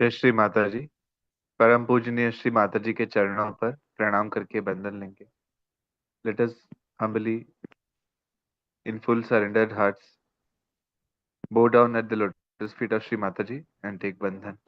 जय श्री माता जी। परम पूजनीय श्री माता जी के चरणों पर प्रणाम करके बंधन लेंगे। Let us humbly in full surrendered hearts bow down at the lotus feet of Shri Mataji and take bandhan.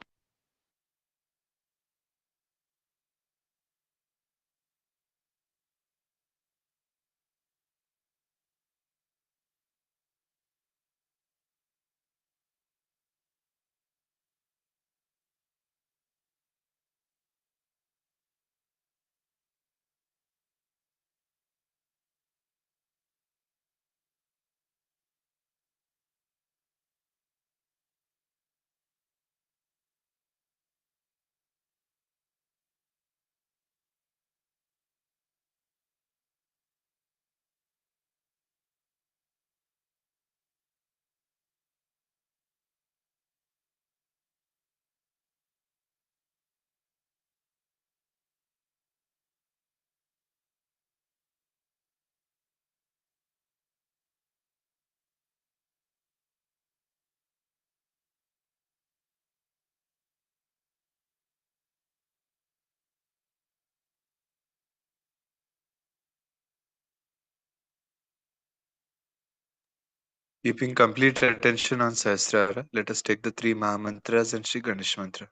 Keeping complete attention on Sahasrara, let us take the three Maha Mantras and Shri Ganesh Mantra.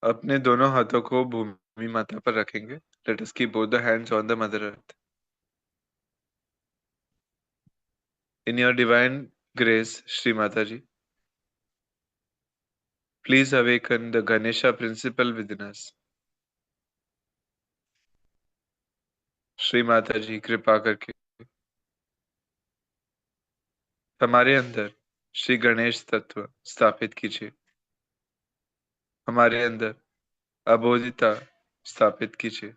अपने दोनों हाथों को भूमि माता पर रखेंगे. Let us keep both the hands on the mother earth. In your divine grace, Shri Mata ji, please awaken the Ganesha principle within us. Shri Mata ji, कृपा करके हमारे अंदर श्री गणेश तत्व स्थापित कीजिए. हमारे अंदर अबोधिता स्थापित कीजिए.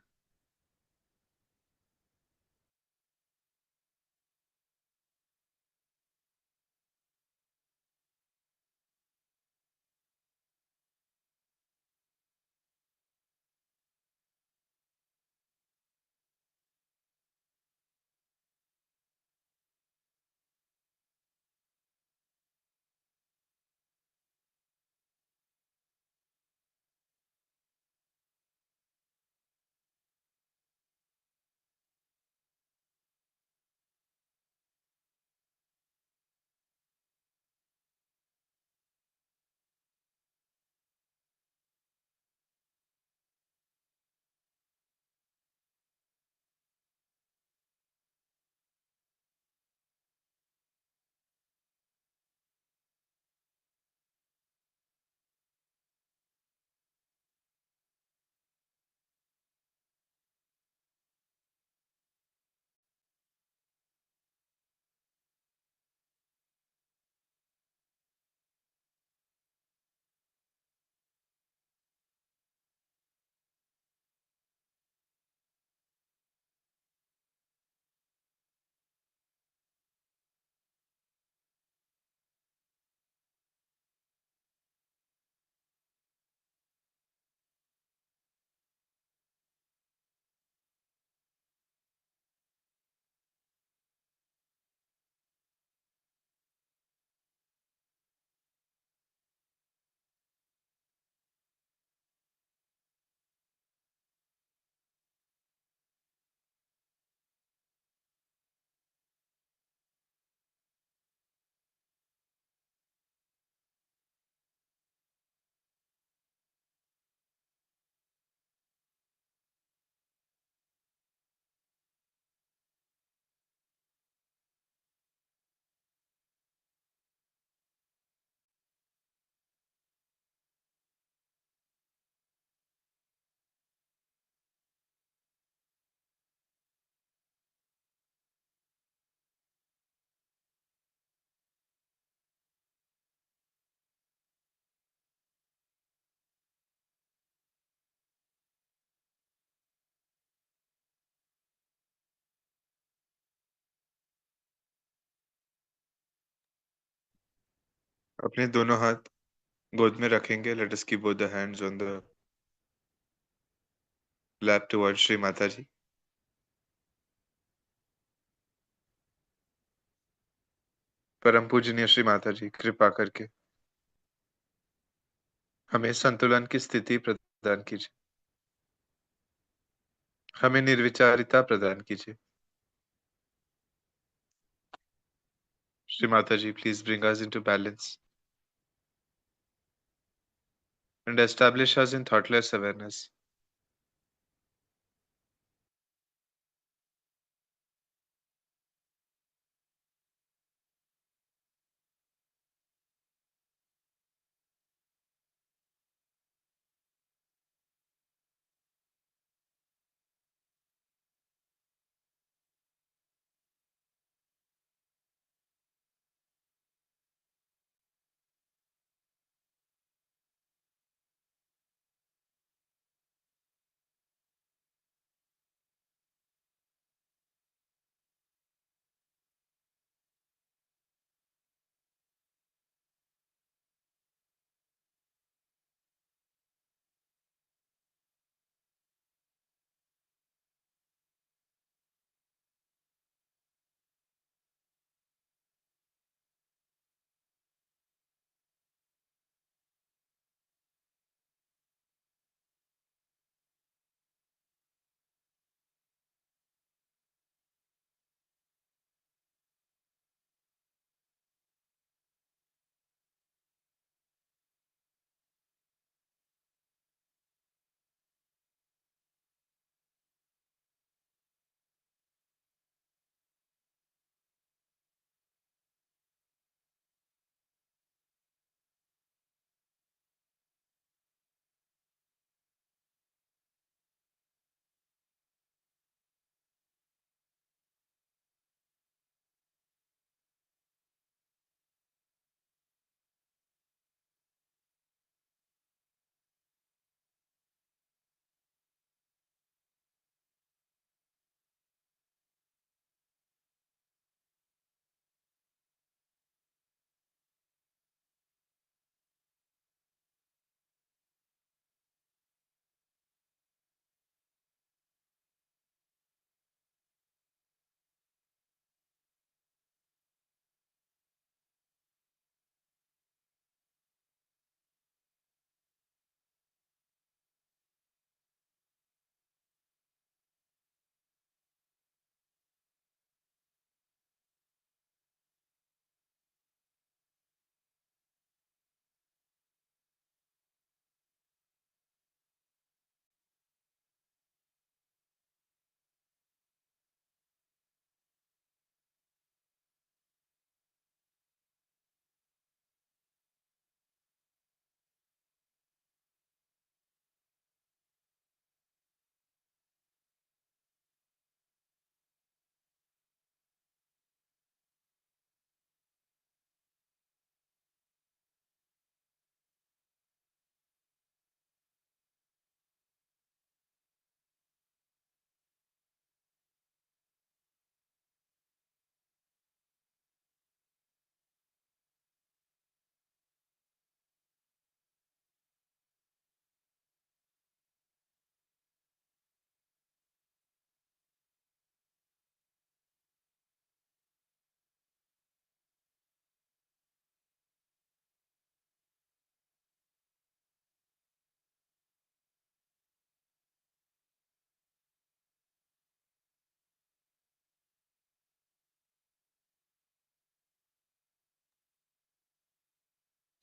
अपने दोनों हाथ गोद में रखेंगे. Let us keep both the hands on the lap toward Shri Mata जी. परम पूजनीय श्री माता जी, कृपा करके हमें संतुलन की स्थिति प्रदान कीजिए. हमें निर्विचारिता प्रदान कीजिए. Shri Mata ji, please bring us into balance and establish us in thoughtless awareness.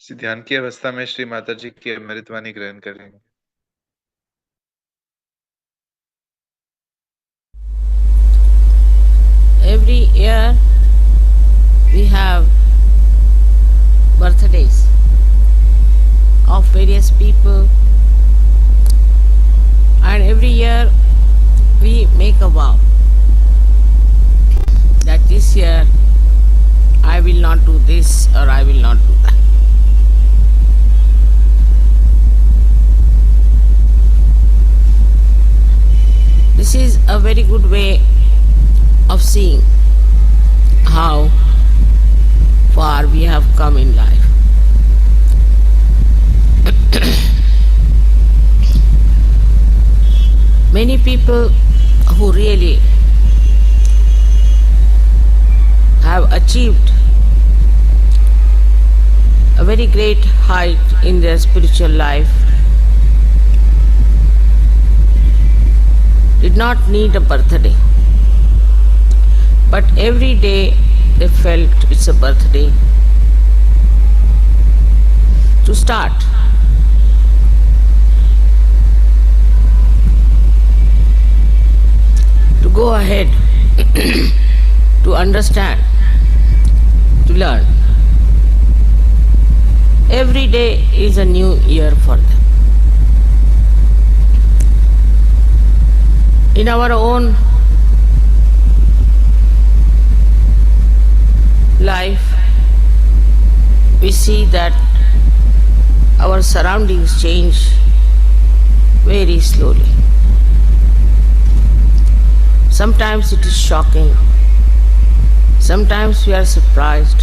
इसी ध्यान की अवस्था में श्री माता जी की अमृतवाणी ग्रहण करेंगे। Every year we have birthdays of various people, and every year we make a vow that this year I will not do this or I will not do that. This is a very good way of seeing how far we have come in life. Many people who really have achieved a very great height in their spiritual life did not need a birthday, but every day they felt it's a birthday to start. To go ahead, to understand, to learn. Every day is a new year for them. In our own life, we see that our surroundings change very slowly. Sometimes it is shocking. Sometimes we are surprised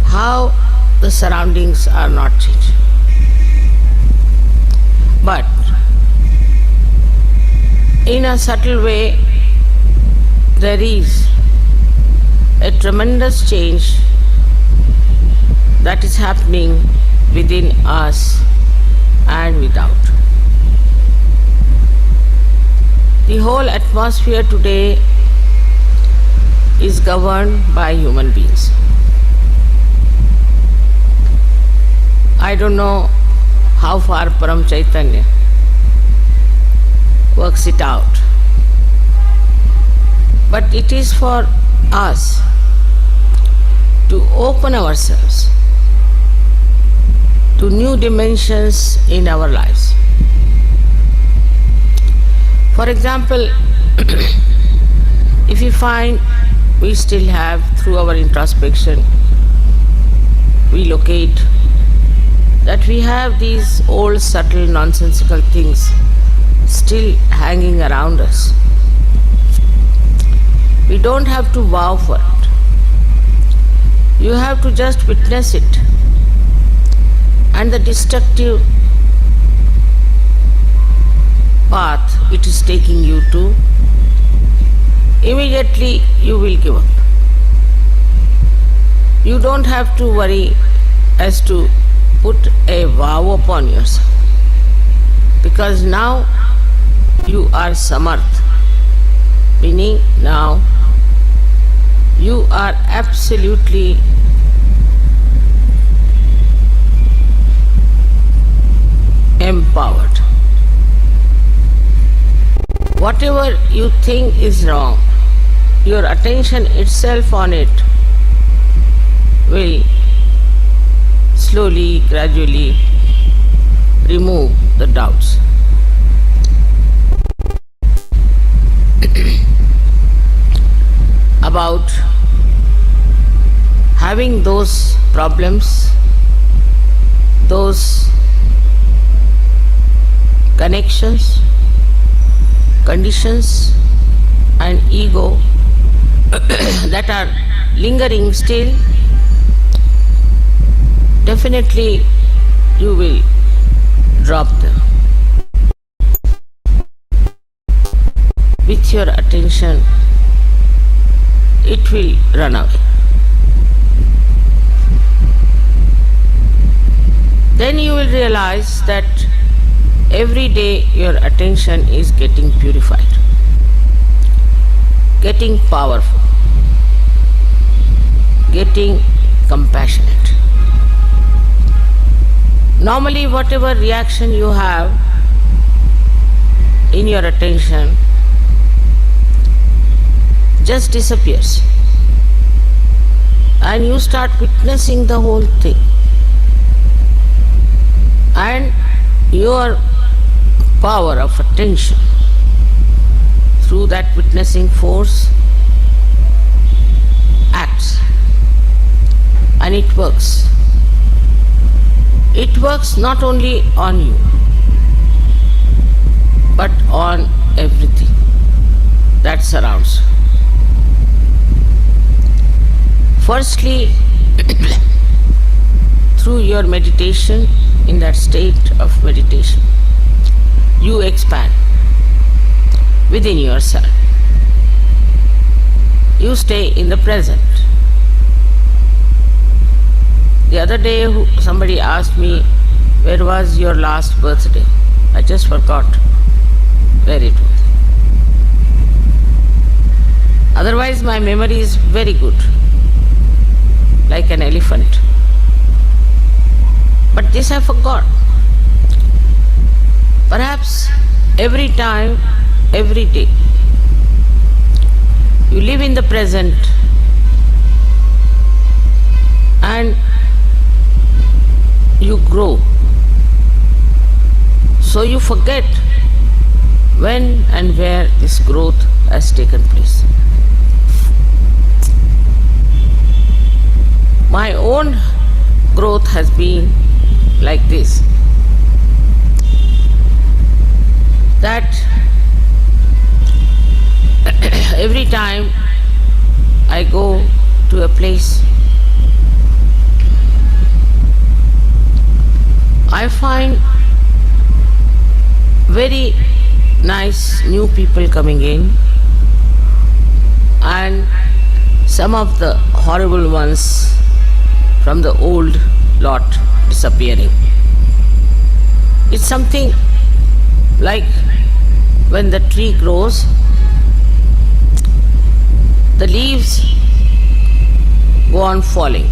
how the surroundings are not changing. But in a subtle way, there is a tremendous change that is happening within us and without. The whole atmosphere today is governed by human beings. I don't know how far Param Chaitanya works it out, but it is for us to open ourselves to new dimensions in our lives. For example, if we find we still have, through our introspection, we locate that we have these old subtle nonsensical things still hanging around us. We don't have to vow for it. You have to just witness it. And the destructive path it is taking you to, immediately you will give up. You don't have to worry as to put a vow upon yourself, because now you are samarth, meaning now you are absolutely empowered. Whatever you think is wrong, your attention itself on it will slowly, gradually remove the doubts. About having those problems, those connections, conditions and ego that are lingering still, definitely you will drop them. With your attention, it will run away. Then you will realize that every day your attention is getting purified, getting powerful, getting compassionate. Normally, whatever reaction you have in your attention just disappears, and you start witnessing the whole thing, and your power of attention through that witnessing force acts, and it works. It works not only on you but on everything that surrounds you. Firstly, through your meditation, in that state of meditation, you expand within yourself. You stay in the present. The other day, somebody asked me, where was your last birthday? I just forgot where it was. Otherwise, my memory is very good, like an elephant. But this I forgot. Perhaps every time, every day, you live in the present and you grow. So you forget when and where this growth has taken place. My own growth has been like this, that every time I go to a place, I find very nice new people coming in, and some of the horrible ones from the old lot disappearing. It's something like when the tree grows, the leaves go on falling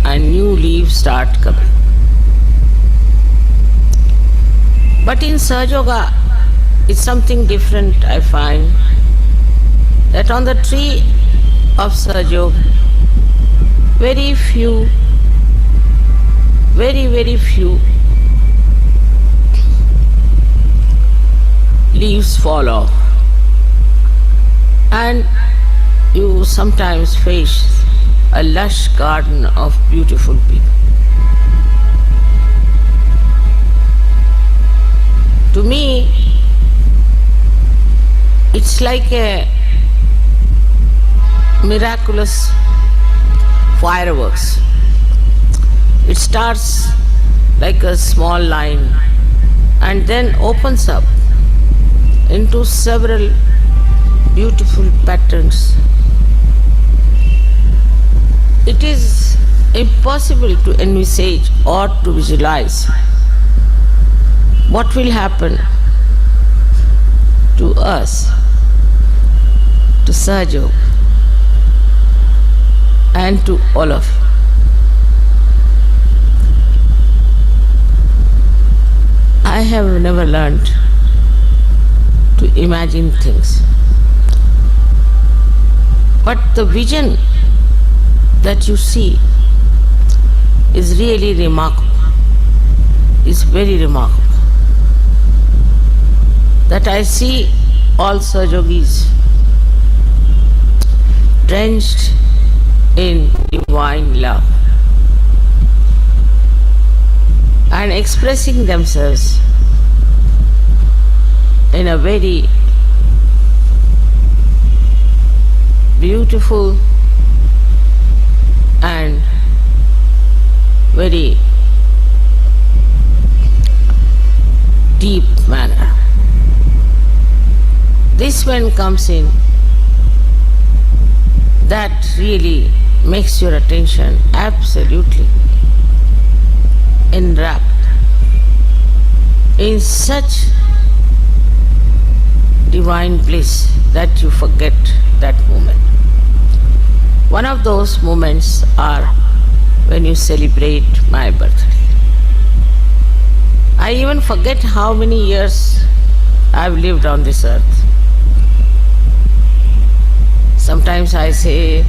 and new leaves start coming. But in Sahaja Yoga, it's something different. I find that on the tree of Sahaja Yoga, very few leaves fall off, and you sometimes face a lush garden of beautiful people. To me, it's like a miraculous fireworks. It starts like a small line and then opens up into several beautiful patterns. It is impossible to envisage or to visualize what will happen to us, to Sahaja Yoga, and to all of you. I have never learned to imagine things, but the vision that you see is really remarkable, is very remarkable. That I see all Sahaja Yogis drenched in divine love and expressing themselves in a very beautiful and very deep manner. This when comes in, that really makes your attention absolutely enwrapped in such divine bliss that you forget that moment. One of those moments are when you celebrate my birthday. I even forget how many years I've lived on this earth. Sometimes I say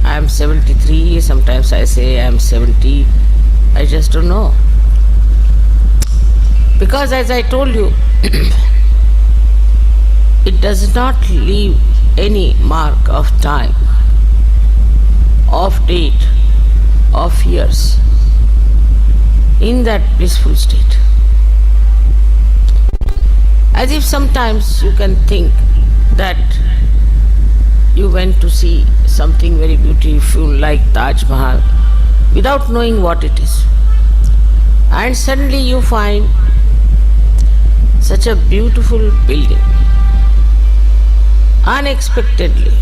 I'm 73, sometimes I say I'm 70. I just don't know. Because as I told you, it does not leave any mark of time, of date, of years in that blissful state. As if sometimes you can think that you went to see something very beautiful like Taj Mahal without knowing what it is. And suddenly you find such a beautiful building. Unexpectedly,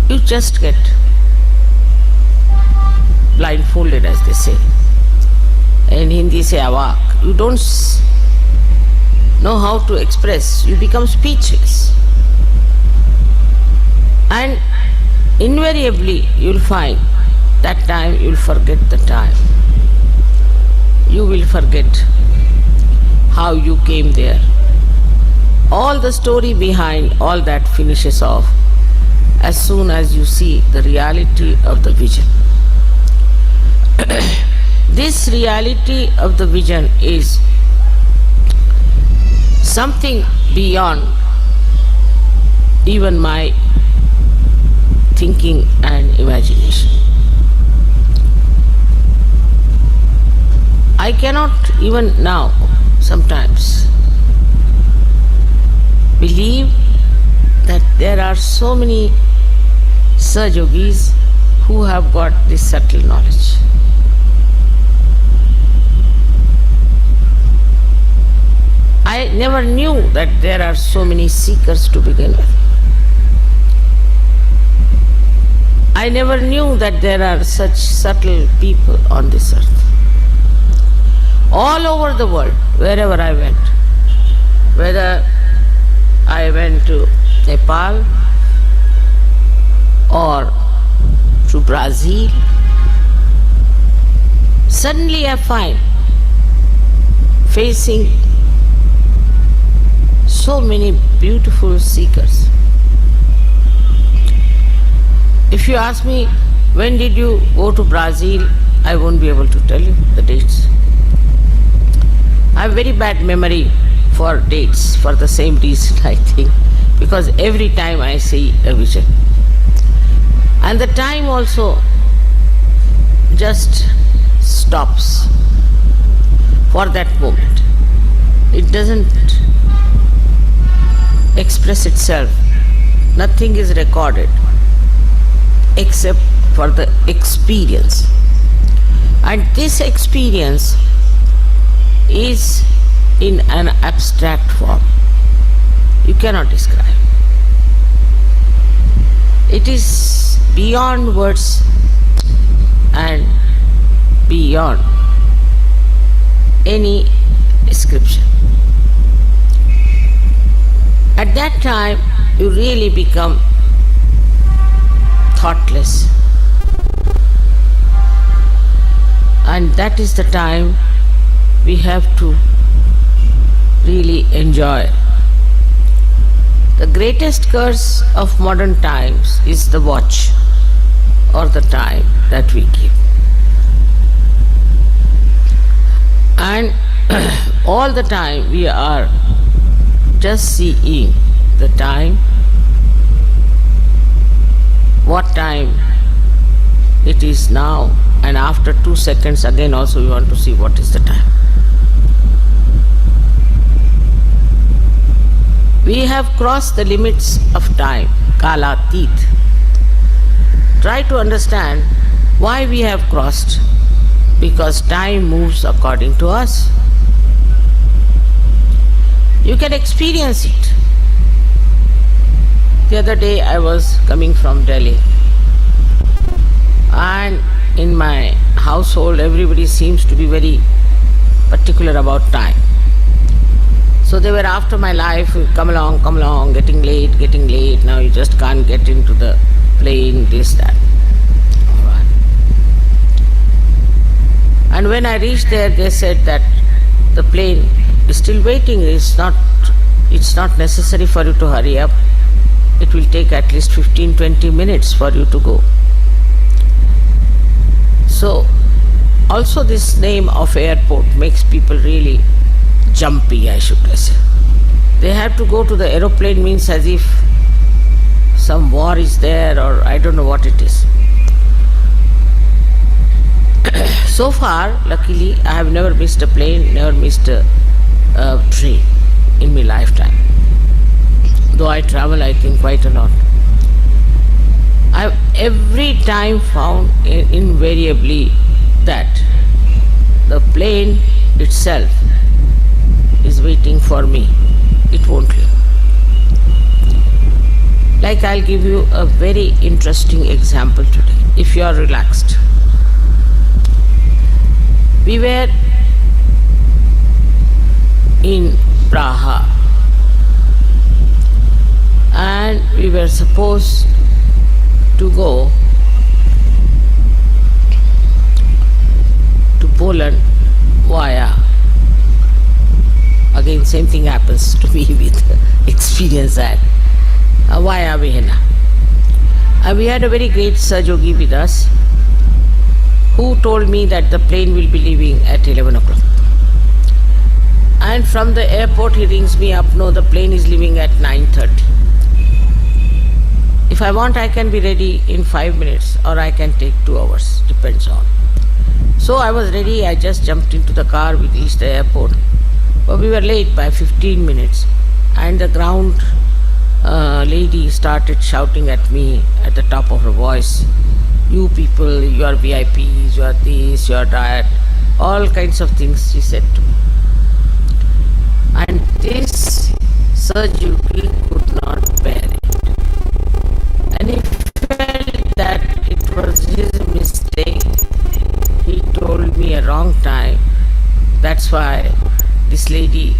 you just get blindfolded, as they say. In Hindi say awak. You don't know how to express. You become speechless. And invariably you'll find that time you'll forget the time. You will forget how you came there. All the story behind all that finishes off as soon as you see the reality of the vision. This reality of the vision is something beyond even my thinking and imagination. I cannot even now sometimes believe that there are so many Sahajogis who have got this subtle knowledge. I never knew that there are so many seekers to begin with. I never knew that there are such subtle people on this earth. All over the world, wherever I went, whether I went to Nepal or to Brazil, suddenly I find facing so many beautiful seekers. If you ask me, when did you go to Brazil, I won't be able to tell you the dates. I have very bad memory for dates for the same reason, I think, because every time I see a vision. And the time also just stops for that moment. It doesn't express itself. Nothing is recorded except for the experience. And this experience is in an abstract form. You cannot describe. It is beyond words and beyond any description. At that time, you really become thoughtless. And that is the time we have to really enjoy. The greatest curse of modern times is the watch or the time that we give. And all the time we are just seeing the time, what time it is now, and after 2 seconds again also we want to see what is the time. We have crossed the limits of time, kalatit. Try to understand why we have crossed. Because time moves according to us. You can experience it. The other day I was coming from Delhi, and in my household everybody seems to be very particular about time. So they were after my life, come along, getting late, now you just can't get into the plane, this, that. All right. And when I reached there, they said that the plane is still waiting. It's not necessary for you to hurry up. It will take at least 15-20 minutes for you to go. So also this name of airport makes people really jumpy, I should say. They have to go to the aeroplane means as if some war is there, or I don't know what it is. So far, luckily, I have never missed a plane, never missed a train in my lifetime. Though I travel, I think, quite a lot. I've every time found invariably that the plane itself is waiting for me. It won't leave. Like, I'll give you a very interesting example today, if you are relaxed. We were in Praha and we were supposed to go to Poland via, again same thing happens to me with experience that, via Vienna. We had a very great Sahaja with us who told me that the plane will be leaving at 11 o'clock. And from the airport he rings me up, no, the plane is leaving at 9:30. If I want, I can be ready in 5 minutes or I can take 2 hours, depends on. So I was ready, I just jumped into the car, we reached the airport. But we were late by 15 minutes and the ground lady started shouting at me at the top of her voice, "You people, you are VIPs, you are this, you are that," all kinds of things she said to me. And this Sahaja could not bear it. And he felt that it was his mistake. He told me a wrong time. That's why this lady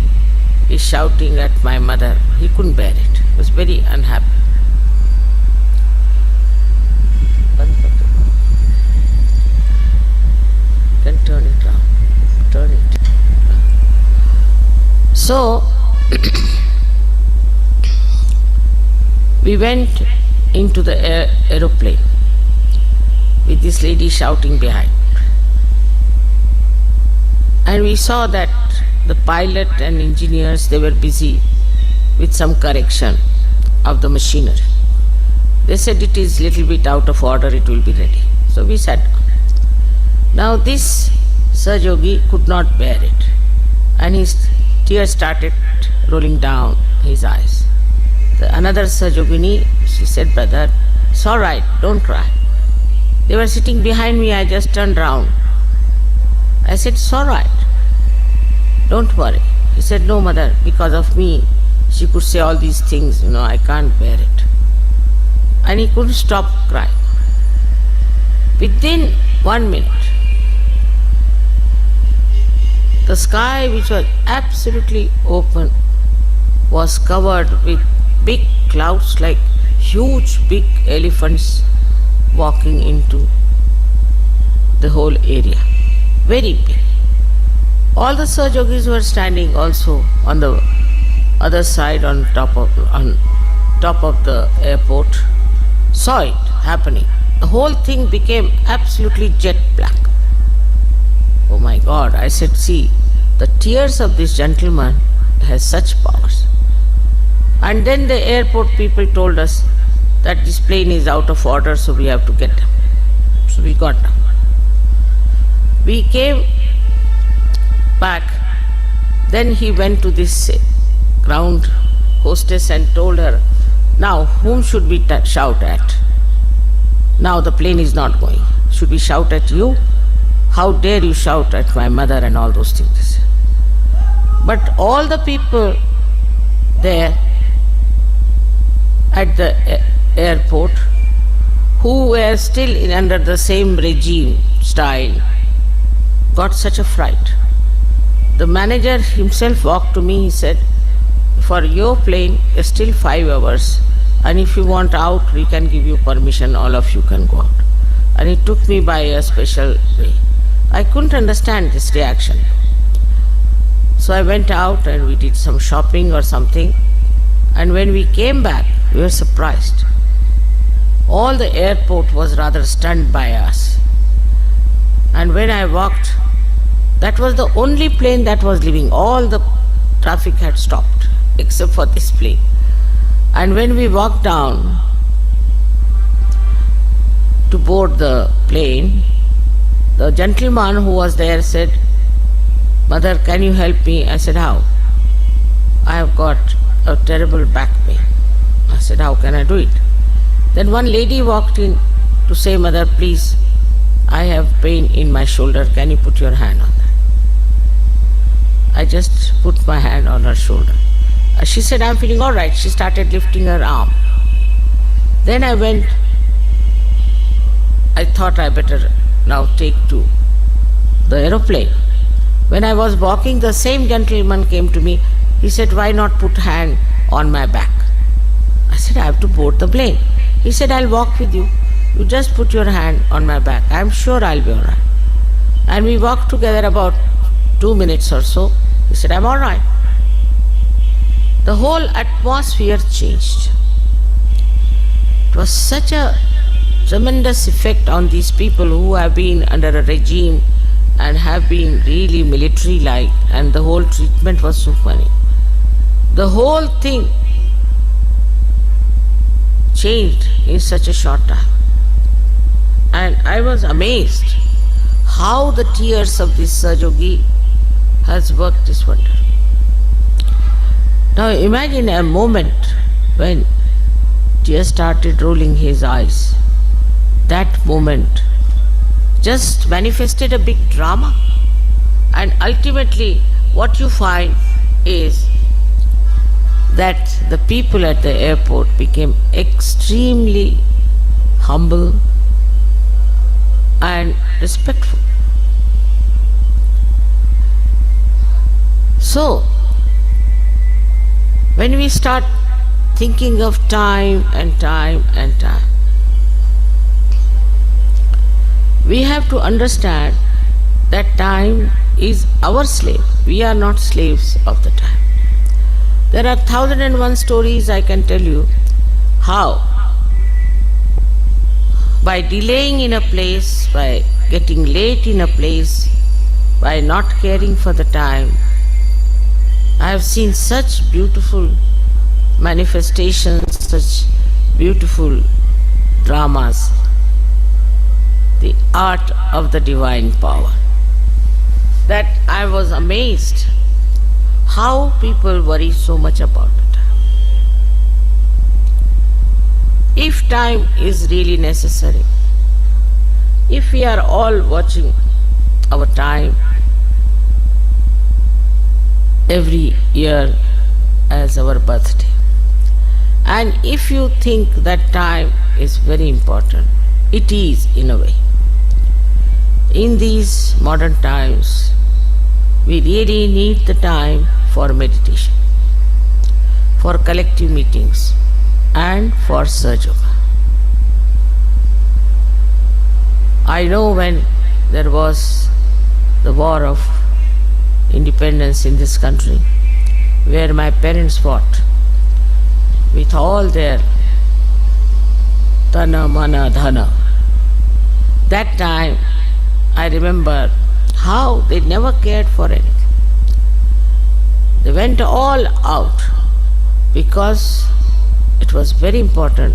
is shouting at my mother. He couldn't bear it. He was very unhappy. Can turn it round. Turn it. So we went into the aeroplane with this lady shouting behind. And we saw that the pilot and engineers, they were busy with some correction of the machinery. They said it is little bit out of order, it will be ready. So we sat down. Now this Sahaja could not bear it and his tears started rolling down his eyes. Another Sahaja, she said, "Brother, it's all right, don't cry." They were sitting behind me, I just turned round. I said, "It's all right, don't worry." He said, "No, mother, because of me, she could say all these things, I can't bear it." And he couldn't stop crying. Within 1 minute, the sky, which was absolutely open, was covered with big clouds like huge big elephants walking into the whole area. Very big. All the Sahajogis were standing also on the other side on top of the airport, saw it happening. The whole thing became absolutely jet black. Oh my God, I said, see, the tears of this gentleman has such powers. And then the airport people told us that this plane is out of order, so we have to get down. So we got down. We came back. Then he went to this ground hostess and told her, "Now, whom should we shout at? Now the plane is not going. Should we shout at you? How dare you shout at my mother?" and all those things. But all the people there at the airport who were still under the same regime style got such a fright. The manager himself walked to me, he said, "For your plane, it's still 5 hours, and if you want out, we can give you permission, all of you can go out." And he took me by a special way. I couldn't understand this reaction. So I went out and we did some shopping or something. And when we came back, we were surprised. All the airport was rather stunned by us. And when I walked, that was the only plane that was leaving. All the traffic had stopped except for this plane. And when we walked down to board the plane, the gentleman who was there said, "Mother, can you help me?" I said, "How?" "I have got a terrible back pain." I said, "How can I do it?" Then one lady walked in to say, "Mother, please, I have pain in my shoulder. Can you put your hand on that?" I just put my hand on her shoulder. She said, "I'm feeling all right." She started lifting her arm. Then I thought I better now take to the aeroplane. When I was walking, the same gentleman came to me. He said, "Why not put hand on my back?" I said, "I have to board the plane." He said, "I'll walk with you. You just put your hand on my back. I'm sure I'll be all right." And we walked together about 2 minutes or so. He said, "I'm all right." The whole atmosphere changed. It was such a tremendous effect on these people who have been under a regime and have been really military-like, and the whole treatment was so funny. The whole thing changed in such a short time. And I was amazed how the tears of this Sahaja has worked this wonder. Now imagine a moment when tears started rolling his eyes. That moment just manifested a big drama. And ultimately what you find is that the people at the airport became extremely humble and respectful. So, when we start thinking of time and time and time, we have to understand that time is our slave. We are not slaves of the time. There are 1001 stories I can tell you how by delaying in a place, by getting late in a place, by not caring for the time, I have seen such beautiful manifestations, such beautiful dramas, the art of the divine power, that I was amazed how people worry so much about the time. If time is really necessary, if we are all watching our time every year as our birthday, and if you think that time is very important, it is in a way. In these modern times, we really need the time for meditation, for collective meetings, and for Sahaja. I know when there was the war of independence in this country, where my parents fought with all their tana, mana, dhana. That time I remember how they never cared for anything. They went all out because it was very important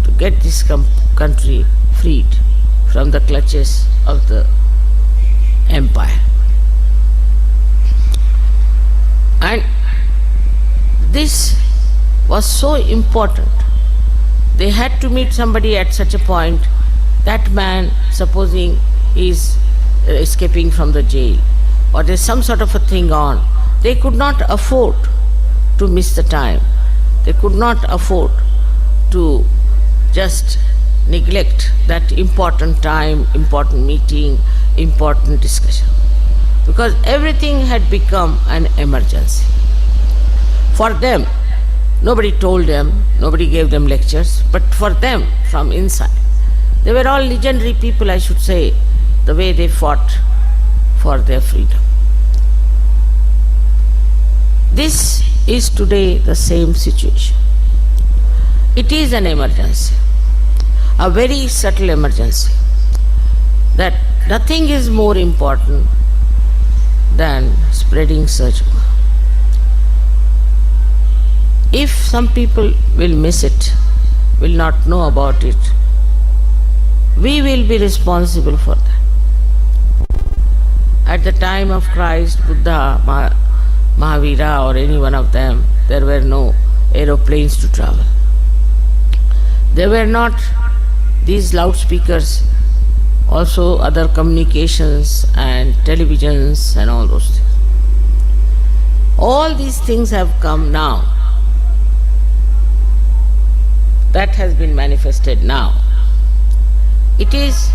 to get this country freed from the clutches of the empire. And this was so important. They had to meet somebody at such a point. That man, supposing he is escaping from the jail, or there's some sort of a thing on, they could not afford to miss the time. They could not afford to just neglect that important time, important meeting, important discussion, because everything had become an emergency. For them, nobody told them, nobody gave them lectures, but for them, from inside, they were all legendary people, I should say, the way they fought for their freedom. This is today the same situation. It is an emergency, a very subtle emergency, that nothing is more important than spreading Sahaja. If some people will miss it, will not know about it, we will be responsible for that. At the time of Christ, Buddha, Mahavira or any one of them, there were no aeroplanes to travel. There were not these loudspeakers, also other communications and televisions and all those things. All these things have come now. That has been manifested now. It is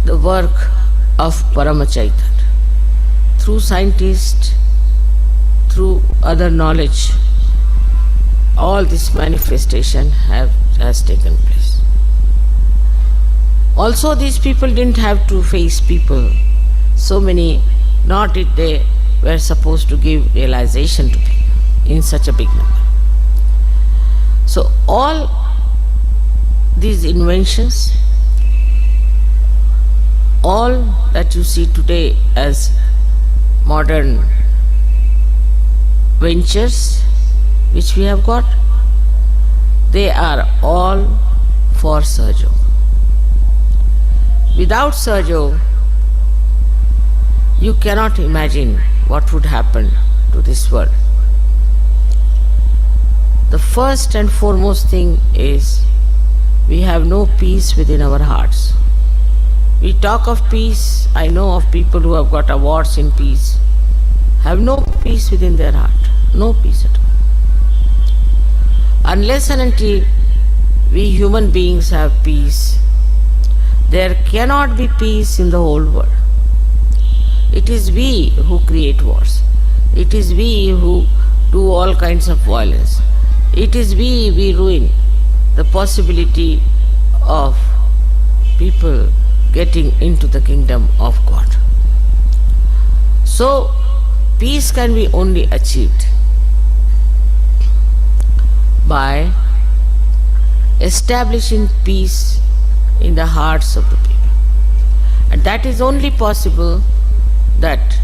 the work of Paramachaitan. Through scientists, through other knowledge, all this manifestation has taken place. Also, these people didn't have to face people. So many, not it they were supposed to give realization to people in such a big number. So all these inventions, all that you see today as modern ventures which we have got, they are all for Sahaja. Without Sahaja, you cannot imagine what would happen to this world. The first and foremost thing is we have no peace within our hearts. We talk of peace. I know of people who have got awards in peace, have no peace within their heart, no peace at all. Unless and until we human beings have peace, there cannot be peace in the whole world. It is we who create wars. It is we who do all kinds of violence. It is we ruin the possibility of people getting into the kingdom of God. So, peace can be only achieved by establishing peace in the hearts of the people. And that is only possible that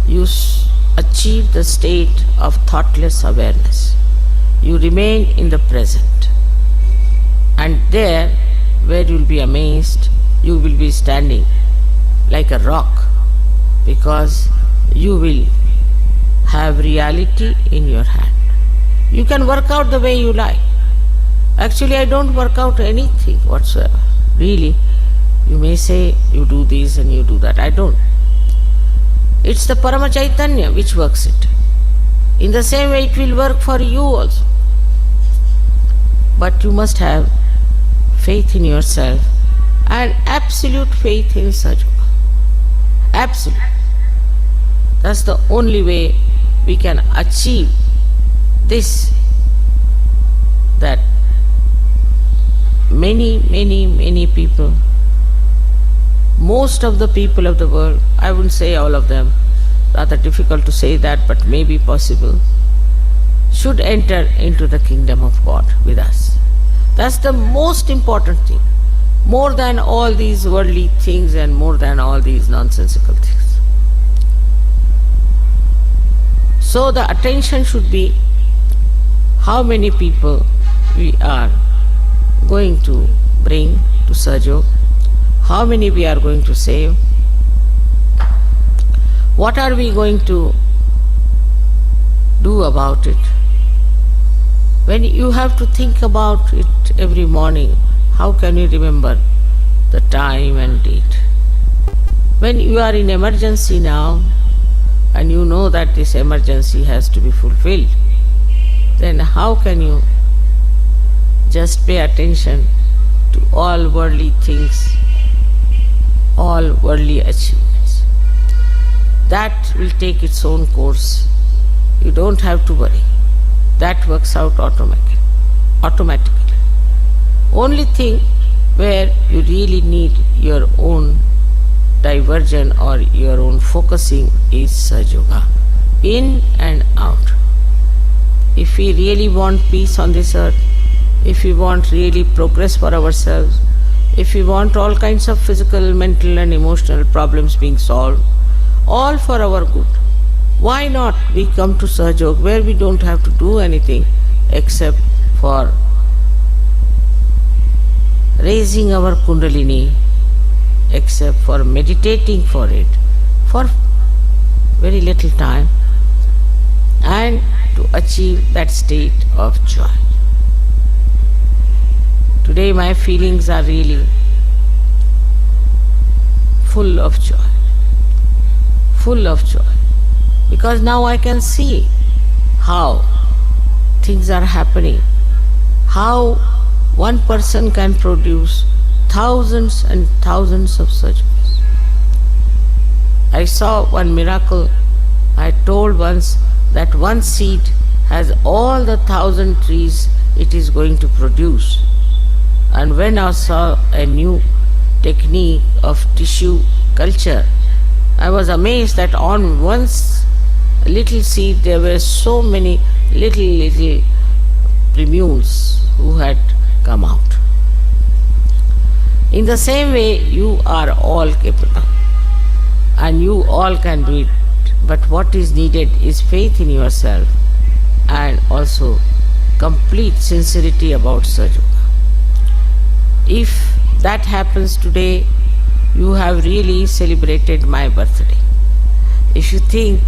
you achieve the state of thoughtless awareness. You remain in the present. And there, where you will be amazed, you will be standing like a rock, because you will have reality in your hand. You can work out the way you like. Actually, I don't work out anything whatsoever. Really, you may say you do this and you do that. I don't. It's the Parama Chaitanya which works it. In the same way, it will work for you also. But you must have faith in yourself and absolute faith in Sahaja. Absolute. That's the only way we can achieve this, that many people, most of the people of the world, I wouldn't say all of them, rather difficult to say that, but maybe possible, should enter into the kingdom of God with us. That's the most important thing, more than all these worldly things and more than all these nonsensical things. So the attention should be how many people we are going to bring to Sahaja, how many we are going to save, what are we going to do about it. When you have to think about it every morning, how can you remember the time and date? When you are in emergency now, and you know that this emergency has to be fulfilled, then how can you just pay attention to all worldly things, all worldly achievements? That will take its own course. You don't have to worry. That works out automatically. Only thing where you really need your own diversion or your own focusing is Sahaja Yoga. In and out. If we really want peace on this earth, if we want really progress for ourselves, if we want all kinds of physical, mental, and emotional problems being solved, all for our good, why not we come to Sahaja Yoga where we don't have to do anything except for raising our Kundalini, except for meditating for it for very little time and to achieve that state of joy. Today my feelings are really full of joy, full of joy, because now I can see how things are happening, how one person can produce thousands and thousands of surgeries. I saw one miracle. I told once that one seed has all the 1,000 trees it is going to produce. And when I saw a new technique of tissue culture, I was amazed that on one little seed there were so many little primules who had come out. In the same way, you are all capable and you all can do it. But what is needed is faith in yourself and also complete sincerity about Sahaja Yoga. If that happens today, you have really celebrated my birthday. If you think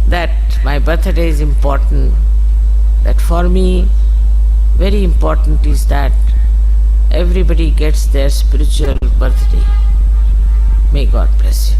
that my birthday is important, that for me very important is that everybody gets their spiritual birthday. May God bless you.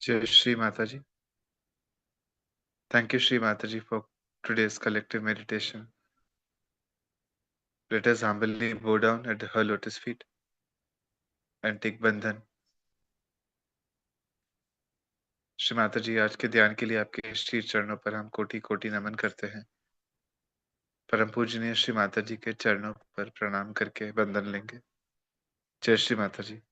जय श्री माता जी. Thank you, Shri Mataji, for today's collective meditation. Let us humbly bow down at her lotus feet and take bandhan. Shri Mata जी, आज के ध्यान के लिए आपके श्री चरणों पर हम कोटि कोटि नमन करते हैं. परम पूजनीय श्री माता जी के चरणों पर प्रणाम करके बंधन लेंगे. जय श्री माता जी.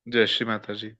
जय श्री माता जी.